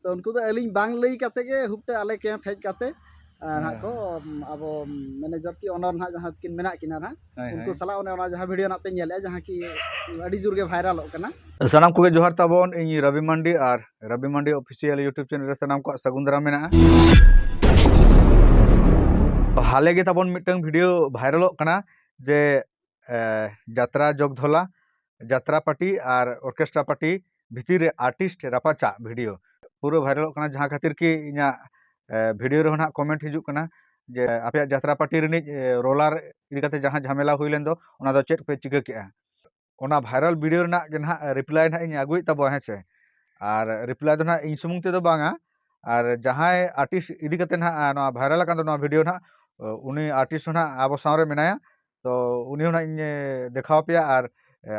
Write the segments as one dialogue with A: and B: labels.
A: तो उनको तो अलिंग बांग लई काते के हुपटे आले कैंप हेज काते ना को अब मैनेजर की ऑनर ना जहां किन मेना किना ना उनको सला ओने जहां वीडियो ना पे नेले जहां की अड़ी जोर के वायरल होकना
B: सानाम को जोहार ताबन इन रवि मंडी और रवि मंडी ऑफिशियल यूट्यूब चैनल रे सानाम को सगुंदरा मेना हाले गे ताबन मिटन वीडियो वायरल कना जे यात्रा जगधला यात्रा पार्टी और ऑर्केस्ट्रा पार्टी भितर रे आर्टिस्ट रापाचा वीडियो पूरा वायरल कना जहां खातिर की इना वीडियो रे ना कमेंट हिजुक कना जे आपे यात्रा पार्टी रे रोलर इदी काते जहां झमेला हुइलेन दो ओना दो चेक पे चिका केआ ओना वायरल वीडियो रे ना गे ना रिप्लाई ना इन आगुई तब हेसे और रिप्लाई दो ना इन सुमुंग ते दो बांगा और जहां आर्टिस्ट इदी काते ना ना वायरल कान दो वीडियो ना उनी आर्टिस्ट ना आबो सामने मेनाया तो उनी ना इन देखाव पे और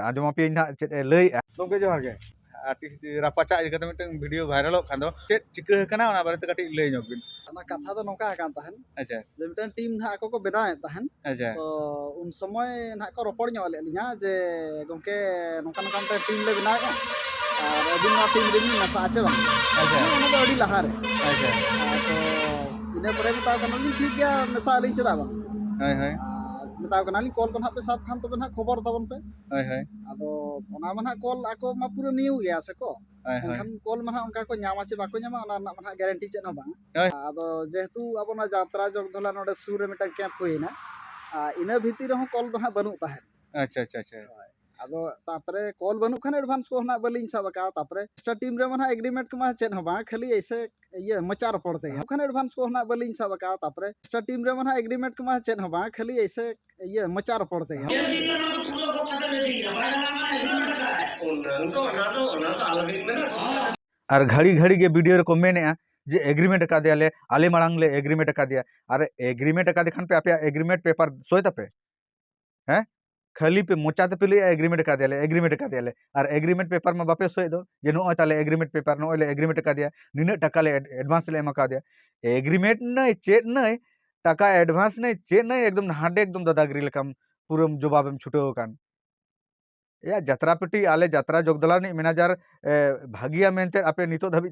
B: आंजमा पे ना चेक लई गोंके जोहार गे आर्टिस्ट रापाचा इदी काते मिटन वीडियो वायरल खान दो चेक चिका कना ओना बारे ते काटी लई ᱧᱚᱜ बिन
A: ना कथा तो नोका कान तहन
B: अच्छा
A: जे मिटन टीम ना को बनाए तहन
B: अच्छा
A: तो उन समय ना को रोपड़ ᱧᱚᱜ ले लिया जे गोंके नोका नोका टीम ले बनाए और अबिन ना टीम रे नसा आचे बांग
B: अच्छा
A: ओना तो अड़ी लहारे
B: अच्छा
A: तो इने परे बताओ कना ठीक गया नसा आली चदा बांग
B: हाय हाय
A: बताओ कना कॉल को ना पे सब खान तो ना खबर तबन पे
B: हाय हाय
A: आदो ओना मा कॉल आको मा पूरा न्यू गया से को
B: हाय हाय
A: एनखान कॉल मा उनका को न्यामा चे बाको न्यामा ओना ना मा गारंटी चे ना बांग
B: हाय
A: आदो जेहेतु अब ना यात्रा जगधला नोडे सुर रे मिटन कैंप हुइना इना भीतर हो कॉल दो हा बनु ताहे
B: अच्छा अच्छा अच्छा
A: आदो तापरे कॉल बनु खान एडवांस को ना बलिंग सब का तापरे एक्स्ट्रा टीम रे मा एग्रीमेंट को मा चेन हो बा खाली ऐसे ये मचार पड़ते हैं खान एडवांस को ना बलिंग सब का तापरे एक्स्ट्रा टीम रे मा एग्रीमेंट को मा चेन हो बा खाली ऐसे ये मचार पड़ते हैं
B: और घड़ी घड़ी के वीडियो को मेने जे एग्रीमेंट का दियाले आले मांग ले एग्रीमेंट का दिया अरे एग्रीमेंट का दिखान पे आप एग्रीमेंट पेपर सोयता पे हैं खाली पे मोचा पे ले एग्रीमेंट का दियाले और एग्रीमेंट पेपर में बापे सोय दो जे नो ताले एग्रीमेंट पेपर नो ले एग्रीमेंट का दिया निने टका ले एडवांस ले एमा का दिया एग्रीमेंट नहीं चेत नहीं टका एडवांस नहीं चेत नहीं एकदम हांडे एकदम दादागिरी लेकम पूरा जवाब में छुटो कान या यात्रा पार्टी आले यात्रा जगदला नि मैनेजर भागिया मेनते आपे नितो धाबि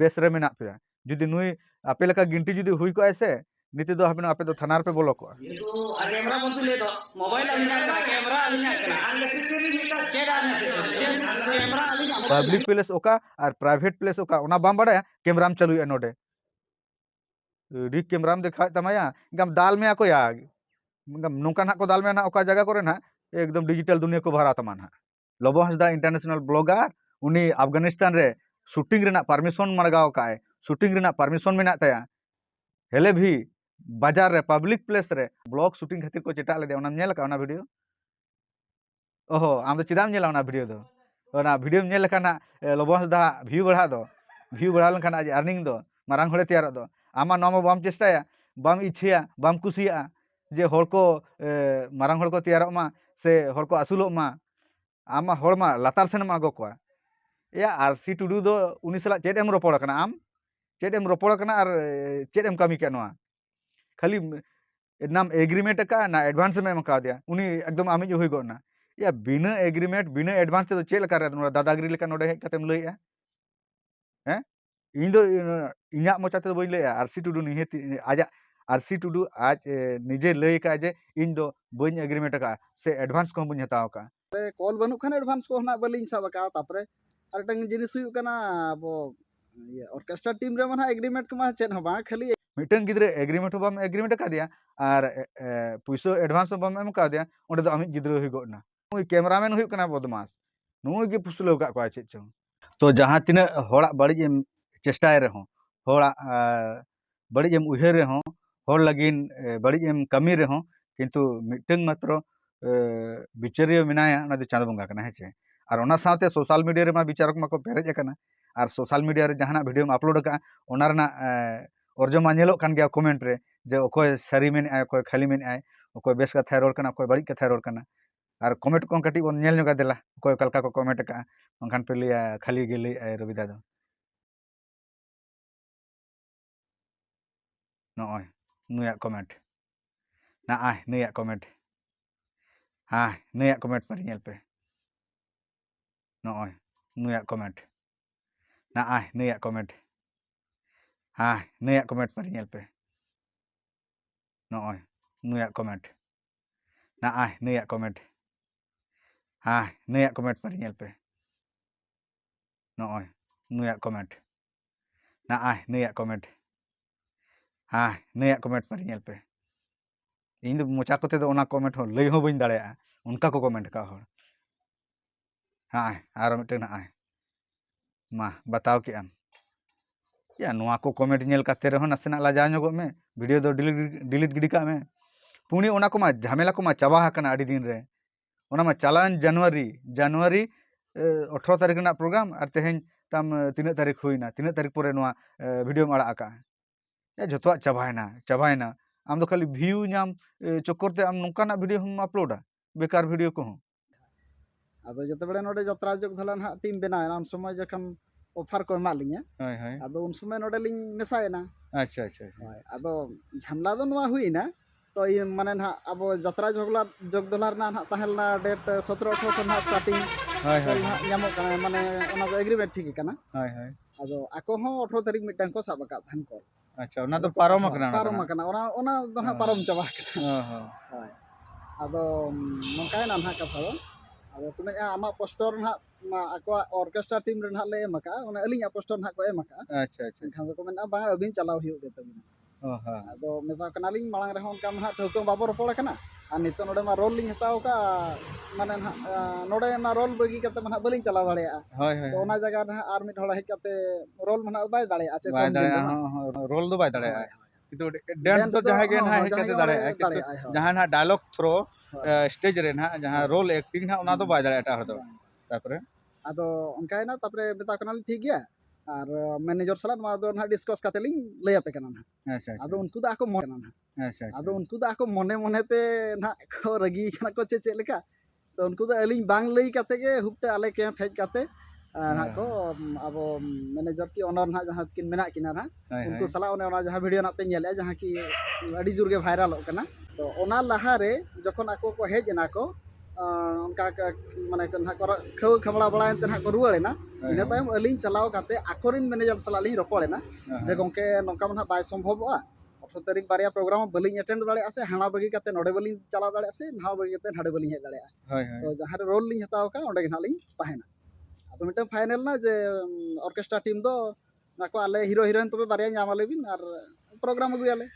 B: बेस रे मेना पे जुदी नुई आपे लेका गिनती जुदी हुई को ऐसे नीति दो आपे दो थानार पे बोलो को
A: कैमरा बंतु ले दो mobile Alina camera Alina camera Alina
B: public place ओका और प्राइवेट प्लेस ओका ओना बाम बड़ा कैमरा में चलु नोडे डी कैमरा में देखा तमाया गम दाल में आको या गम नोका ना को दाल में ना ओका जगह करे ना एकदम डिजिटल दुनिया को भरा तमान लबो हंसदा इंटरनेशनल ब्लॉगर उनी अफगानिस्तान रे शूटिंग रेना परमिशन मांगाव का शूटिंग रेना परमिशन मेना ताया हेले भी बाजार रे पब्लिक प्लेस रे ब्लॉग शूटिंग खातिर को चेटा ले ओना नेल का ओना वीडियो ओहो आम तो चिदाम नेला ओना वीडियो दो ओना वीडियो नेल लेखाना लबो हंसदा व्यू बढ़ा लेखान आज अर्निंग दो मारांग होड़े तैयार दो आमा नोम बाम चेष्टाया बाम इच्छा बाम कुसिया जे हर को मारांग हर को तैयार मा से हर को आसुलो मा आमा हर मा लातार सेन मा गो को या आर सी टुडू दो उनी सला चेड एम रोपड़ कना आम चेड एम रोपड़ कना और चेड एम कामी के नोआ खाली नाम एग्रीमेंट का ना एडवांस में एम का दिया उनी एकदम आमी जो हुई गोना या बिना एग्रीमेंट बिना एडवांस ते चेल कर दादागिरी लेका नोडे हेज कतेम लइया हैं इन दो इन्या मोचा ते बई लइया आर सी टुडू निहे आजा आर सी टुडू आज निजे लई का जे इन दो बई एग्रीमेंट का से एडवांस को बई हताव का
A: कॉल बनू खान एडवांस को ना बलिंग सब का तापरे और टंग जिनिस हुई कना अब ये ऑर्केस्ट्रा टीम रे मा एग्रीमेंट को मा चेन हो बा खाली
B: मिटन गिद्रे एग्रीमेंट बाम एग्रीमेंट का दिया और पैसा एडवांस बाम एम का दिया ओंडे दो आमिज गिद्रे हुई गोना नुई कैमरामैन हुई कना बदमाश नुई गे फुसलो का को चेत चो तो जहां तिना होड़ा बड़ी एम चेष्टाय रहो होड़ा बड़ी एम उहेर रहो होड़ लगिन बड़ी एम कमी रहो किंतु मिटन मात्र विचारियो मेनाया ना दो चांद बंगा कना हेचे और ओना साथे सोशल मीडिया रे मा विचारक मा को पेरेज अकना और सोशल मीडिया रे जहाना वीडियो में अपलोड का ओना रना अर्जो मा नेलो कान गया कमेंट रे जे ओकोय सारी मेन आय ओकोय खाली मेन आय ओकोय बेस का थायरोड कना ओकोय बड़ी का थायरोड कना और कमेंट को कटी बन नेल न्योगा देला ओकोय कलका को कमेंट का बंखान पे लिया खाली गे लई आय रविदा दो नोय नुया कमेंट ना आय नुया कमेंट हाँ नुया कमेंट पर नेल पे नोय नुया कमेंट ना आय नुया कमेंट हाँ नया कमेंट पर ñel पे नॉय नया कमेंट ना आय नया कमेंट हाँ नया कमेंट पर ñel पे नॉय नया कमेंट ना आय नया कमेंट हाँ नया कमेंट पर ñel पे ᱤᱧ ᱫᱚ ᱢᱚᱪᱟ ᱠᱚᱛᱮ ᱫᱚ ᱚᱱᱟ ᱠᱚᱢᱮᱱᱴ ᱦᱚᱸ ᱞᱟᱹᱭ ᱦᱚᱸ ᱵᱟᱹᱧ ᱫᱟᱲᱮᱭᱟᱜᱼᱟ ᱚᱱᱠᱟ ᱠᱚ ᱠᱚᱢᱮᱱᱴ ᱟᱠᱟᱫ ᱦᱚᱲ ᱦᱟᱸ ᱟᱨ ᱢᱤᱫᱴᱮᱱ ᱦᱟᱸ ᱢᱟ ᱵᱟᱛᱟᱣ ᱠᱮᱜ-ᱟᱢ ᱭᱟ ᱱᱚᱣᱟ ᱠᱚ ᱠᱚᱢᱮᱱᱴ ᱧᱮᱞ ᱠᱟᱛᱮ ᱨᱮᱦᱚᱸ ᱱᱟᱥᱮᱱᱟᱜ ᱞᱟᱡᱟᱣ ᱧᱚᱜᱚᱜ ᱢᱮ ᱵᱷᱤᱰᱤᱭᱳ ᱫᱚ ᱰᱤᱞᱤᱴ ᱜᱤᱰᱤ ᱠᱟᱜ ᱢᱮ ᱯᱩଣି ᱚᱱᱟ ᱠᱚᱢᱟ ঝামেলা ᱠᱚᱢᱟ ᱪᱟᱵᱟ ᱟᱠᱟᱱᱟ ᱟᱹᱰᱤ ᱫᱤᱱ ᱨᱮ ᱚᱱᱟ ᱢᱟ ᱪᱟᱞᱟᱣᱮᱱ ᱡᱟᱱᱩᱣᱟরি 18 ᱛᱟᱹᱨᱤᱠᱷ ᱨᱮᱱᱟᱜ ᱯᱨᱳᱜᱨᱟᱢ ᱟᱨ ᱛᱮᱦᱮᱧ ᱛᱟᱢ ᱛᱤᱱᱟᱹᱜ ᱛᱟᱹᱨᱤᱠᱷ ᱦᱩᱭᱱᱟ ᱛᱤᱱᱟᱹᱜ ᱛᱟᱹᱨᱤᱠᱷ ᱯᱚᱨᱮ ᱱᱚᱣᱟ ᱵᱷᱤᱰᱤᱭᱳᱢ ᱟᱲᱟᱜ ᱟᱠᱟᱜᱼᱟ ᱡᱚᱛᱚᱣᱟᱜ ᱪᱟᱵᱟᱭᱮᱱᱟ ᱟᱢ ᱫᱚ ᱠᱷᱟᱹᱞᱤ ᱵᱷᱤᱭᱩ ᱧᱟᱢ ᱪᱚᱠᱠᱚᱨ ᱛᱮ ᱟᱢ ᱱᱚᱝᱠᱟᱱᱟᱜ ᱵᱷᱤᱰᱤᱭᱳ ᱦᱚᱢ ᱟᱯᱞᱳᱰᱟ ᱵᱮᱠᱟর ᱵᱷᱤᱰᱤᱭᱳ ᱠᱚᱦᱚᱸ
A: ᱟᱫᱚ ᱡᱚᱛᱚ ᱵᱮᱲᱟ ᱱᱚᱰᱮ ᱡᱟᱛᱨᱟ ᱡᱚᱜᱽ ᱫᱷᱟᱞᱟ ᱱᱟᱦᱟᱜ ᱴᱤᱢ ᱵᱮᱱᱟᱣᱮᱱᱟ ᱩᱱ ᱥᱚᱢᱚᱭ ᱡᱚᱠᱷᱚᱱ ᱚᱯᱷᱟᱨ ᱠᱚ ᱮᱢᱟᱜ ᱞᱤᱧᱟ
B: ᱦᱳᱭ ᱦᱳᱭ
A: ᱟᱫᱚ ᱩᱱ ᱥᱚᱢᱚᱭ ᱱᱚᱰᱮ ᱞᱤᱧ ᱢᱮᱥᱟᱭᱮᱱᱟ
B: ᱟᱪᱪᱷᱟ
A: ᱦᱳᱭ ᱟᱫᱚ ঝামেলা ᱫᱚ ᱱᱚᱣᱟ ᱦᱩᱭᱱᱟ तो ये माने ना अब जत्रा जग दोलार ना ना ताहेलना डेट 17 18 को ना स्टार्टिंग
B: ᱦᱳᱭ ᱦᱳᱭ
A: ना ᱧᱟᱢᱚᱜ ᱠᱟᱱᱟ माने ओना दो एग्रीमेंट ठीक ᱠᱟᱱᱟ
B: ᱦᱳᱭ ᱦᱳᱭ
A: ᱟᱫᱚ ᱟᱠᱚ ᱦᱚᱸ 18 ᱛᱟᱹᱨᱤᱠᱷ ᱢᱤᱫᱴᱟᱝ ᱠᱚ ᱥᱟᱵ ᱟᱠᱟᱫ ᱛᱟᱦᱮᱱ ᱠᱚ
B: ᱟᱪᱪᱷᱟ ᱚᱱᱟ ᱫᱚ ᱯᱟᱨᱚᱢ ᱟᱠᱟᱱᱟ
A: ᱚᱱᱟ ᱫᱚ ᱱᱟᱦᱟᱜ ᱯᱟᱨᱚᱢ ᱪᱟᱵᱟ ᱟᱠᱟᱱᱟ
B: ᱦᱚᱸ
A: ᱦᱳᱭ ᱟᱫᱚ ᱱᱚᱝᱠᱟᱭᱱᱟ ᱱᱟᱦᱟᱜ ᱠᱟᱛᱷᱟ ᱫᱚ ᱟᱫᱚ ᱠᱚ ᱢᱮᱱᱟ ᱟᱢᱟᱜ ᱯᱳᱥᱴᱟᱨ ᱱᱟᱦᱟᱜ ᱟᱠᱚᱣᱟᱜ ᱚᱨᱠᱮᱥᱴᱨᱟ ᱴᱤᱢ ᱨᱮ ᱱᱟᱦᱟᱜ ᱞᱮ ᱮᱢ ᱟᱠᱟᱜᱼᱟ ᱚᱱᱟ ᱟᱹᱞᱤᱧᱟᱜ ᱯᱳᱥᱴᱟᱨ ᱱᱟᱦᱟᱜ ᱠᱚ ᱮᱢ ᱟᱠᱟᱜᱼᱟ
B: ᱟᱪᱪᱷᱟ ᱟᱪᱪᱷᱟ
A: ᱮᱱᱠᱷᱟᱱ ᱫᱚᱠᱚ ᱢᱮᱱᱟ ᱵᱟᱝ ᱟᱹᱵᱤᱱ ᱪᱟᱞᱟᱣ ᱦᱩᱭᱩᱜ ᱜᱮ ᱛᱟᱵᱤᱱᱟ
B: ᱦᱚᱸ
A: ᱟᱫᱚ ᱢᱮᱛᱟ ᱠᱟᱱᱟᱞᱤᱧ ᱢᱟᱲᱟᱝ ᱨᱮᱦᱚᱸ ᱚᱱᱠᱟ ᱱᱟᱦᱟᱜ ᱴᱷᱟᱹᱣᱠᱟᱹ ᱵᱟᱵᱚ ᱨᱚᱯᱚᱲ ᱠᱟᱱᱟ ᱟᱨ ᱱᱤᱛᱚᱜ ᱱᱚᱰᱮ ᱢᱟ ᱨᱳᱞ ᱞᱤᱧ ᱦᱟᱛᱟᱣ ᱟᱠᱟᱜᱼᱟ ᱢᱟᱱᱮ ᱱᱟᱦᱟᱜ ᱱᱚᱰᱮ ᱚᱱᱟ ᱨᱳᱞ ᱵᱟᱹᱜᱤ ᱠᱟᱛᱮ ᱢᱟ ᱱᱟᱦᱟᱜ ᱵᱟᱹᱞᱤᱧ ᱪᱟᱞᱟᱣ ᱫᱟᱲᱮᱭᱟᱜᱼᱟ
B: ᱦᱳᱭ ᱦᱳᱭ
A: ᱛᱚ ᱚᱱᱟ ᱡᱟᱭᱜᱟ ᱨᱮ ᱱᱟᱦᱟᱜ ᱟᱨ ᱢᱤᱫ ᱦᱚᱲ ᱦᱮᱡ ᱠᱟᱛᱮ ᱨᱳᱞ ᱢᱟ ᱱᱟᱦᱟᱜ ᱵᱟᱭ ᱫᱟᱲᱮᱭᱟᱜᱼᱟ ᱪᱮ
B: ᱵᱟᱭ
A: ᱠᱚᱢ ᱫᱤᱱ ᱨᱮ
B: ᱫᱟᱲᱮᱭᱟᱜᱼᱟ ᱨᱳᱞ ᱫᱚ ᱵᱟᱭ ᱫᱟᱲᱮᱭᱟᱜᱼᱟ
A: ᱦᱳᱭ
B: ᱠᱤᱱᱛᱩ ᱰᱮᱱᱥ ᱫᱚ ᱡᱟᱦᱟᱸᱭ ᱜᱮ ᱱᱟᱦᱟᱜ ᱦᱮᱡ ᱠᱟᱛᱮ ᱫᱟᱲᱮᱭᱟᱜᱼᱟ ᱠᱤᱱᱛु ᱡᱟᱦᱟᱸ ᱱᱟᱦᱟᱜ ᱰᱟᱭᱞᱚᱜ ᱛᱷᱨᱳ ᱥᱴᱮᱡ ᱨᱮ ᱱᱟᱦᱟᱜ ᱡᱟᱦᱟᱸ ᱨᱳᱞ ᱮᱠᱴᱤᱝ ᱱᱟᱦᱟᱜ ᱚᱱᱟ ᱫᱚ ᱵᱟᱭ ᱫᱟᱲᱮᱭᱟᱜᱼᱟ ᱮᱴᱟᱜ ᱦᱚᱲ ᱫᱚ ᱛᱟᱨᱯᱚᱨᱮ
A: ᱟᱫᱚ ᱚᱱᱠᱟᱭᱱᱟ ᱛᱟᱨᱯᱚᱨᱮ ᱢᱮᱛᱟ ᱠᱟᱱᱟᱞᱤᱧ ᱴᱷᱤᱠ ᱜᱮᱭᱟ ᱟᱨ ᱢᱮᱱᱮᱡᱟᱨ ᱥᱟᱞᱟᱜ ᱱᱚᱣᱟ ᱫᱚ ᱱᱟᱦᱟᱜ ᱰᱤᱥᱠᱟᱥ ᱠᱟᱛᱮ ᱞᱤᱧ ᱞᱟᱹᱭ ᱟᱯᱮ ᱠᱟᱱᱟ ᱱᱟᱦᱟᱜ
B: ᱟᱪᱪᱷᱟ
A: ᱟᱫᱚ ᱩᱱᱠᱩ ᱫᱚ ᱟᱠᱚ ᱢᱚᱱᱮ ᱱᱟᱦᱟᱜ
B: ᱟᱪᱪᱷᱟ
A: ᱟᱫᱚ ᱩᱱᱠᱩ ᱫᱚ ᱟᱠᱚ ᱢᱚᱱᱮ ᱢᱚᱱᱮᱛᱮ ᱱᱟᱦᱟᱜ ᱠᱚ ᱨᱟᱹᱜᱤ ᱠᱟᱱᱟ ᱠᱚ ᱪᱮᱫ ᱞᱮᱠᱟ तो उनको तो अली बांग लई काते के हुपटे आले कैंप हेज काते ना को अब मैनेजर की ओनर ना जहां किन मेना किना ना उनको सला ओने ओना जहां वीडियो ना पे नेले जहां की अडी जुर गे वायरल होकना तो ओना लहा रे जखन आको को हेज ना को उनका माने कन्हा को खौ खमला बड़ा एंते ना को रुवाड़ेना इना तायम अली चलाव काते आकोरिन मैनेजर सला ली रपड़ेना जे गंके नोका मना बाय संभवआ 18 तारीख बारिया प्रोग्राम बलिंग अटेंड दाड़े से हाना बगी काते नोडे बलिंग चला दाड़े से नाव बगी काते हाडे बलिंग हेज दाड़े तो जहां रे रोल लिंग हताव का ओंडे गना लिंग ताहेना आदो मिटे फाइनल ना जे ऑर्केस्ट्रा टीम दो नाको आले हीरो हीरोइन तबे बारिया नामाले बिन आर प्रोग्राम अगुयाले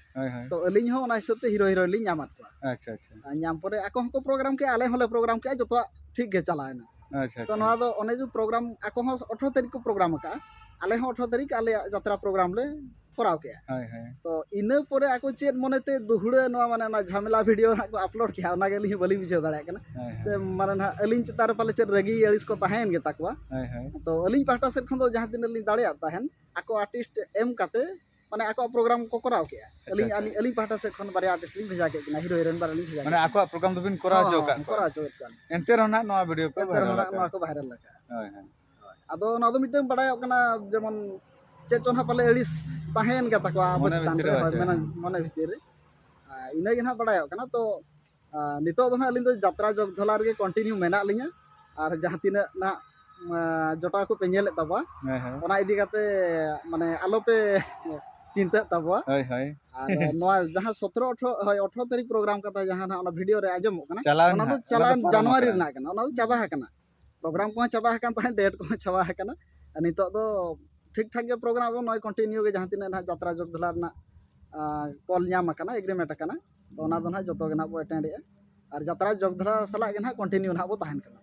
A: तो अलिंग हो ओना हिसाब ते हीरो हीरोइन लिंग नामात को
B: अच्छा अच्छा
A: नाम परे आको हको प्रोग्राम के आले होले प्रोग्राम के जतो ठीक गे चलायना
B: अच्छा
A: तो नवा दो ओने जो प्रोग्राम आको हो 18 तारीख को प्रोग्राम का आले हो 18 तारीख आले यात्रा प्रोग्राम ले कराव के तो इना परे आको चेत मोनेते दुहुड़े नवा माने ना झमेला वीडियो को अपलोड किया ओना गेली बली बुझे दाड़ा कना से माने ना अलिन चितार पाले चेत रगी अड़िस को ताहेन गे ताकवा तो अलिन पाहटा से खन दो जहां दिन अलिन दाड़िया ताहेन आको आर्टिस्ट एम काते माने आको प्रोग्राम को कराव के अलिन अलिन पाहटा से खन बारे आर्टिस्ट लिन भेजा के ना हीरो हीरोइन बारे लिन भेजा
B: माने आको प्रोग्राम दबिन कराव जो का
A: कराव जो का
B: एंते रहना नवा वीडियो को
A: वायरल लगा आदो ना दो मिटे बड़ाय कना जेमन चे चोना पाले अड़िस ताहेन गे ताकवा बचतान रे मने भितर रे इना गे ना बड़ाय कना तो नितो दो ना अलिन दो यात्रा जग धोला रे कंटिन्यू मेना लिया और जहां तिना ना जटा को पे नेले तबा ओना इदी काते माने आलो पे चिंता तबा और नवा जहां 17 18 तारीख प्रोग्राम कता जहां ना ओना वीडियो रे आजम कना ओना दो चलान जनवरी रे ना कना ओना दो चाबा कना प्रोग्राम को चाबा कन ताहे डेट को चाबा कना नितो दो ठीक ठाक के प्रोग्राम नय कंटिन्यू के जहां तिना ना यात्रा जग धोला ना कॉल न्याम कना एग्रीमेंट कना तो ओना दो ना जतो गे ना बो अटेंड और यात्रा जग धोला सला गे ना कंटिन्यू ना बो ताहेन कना।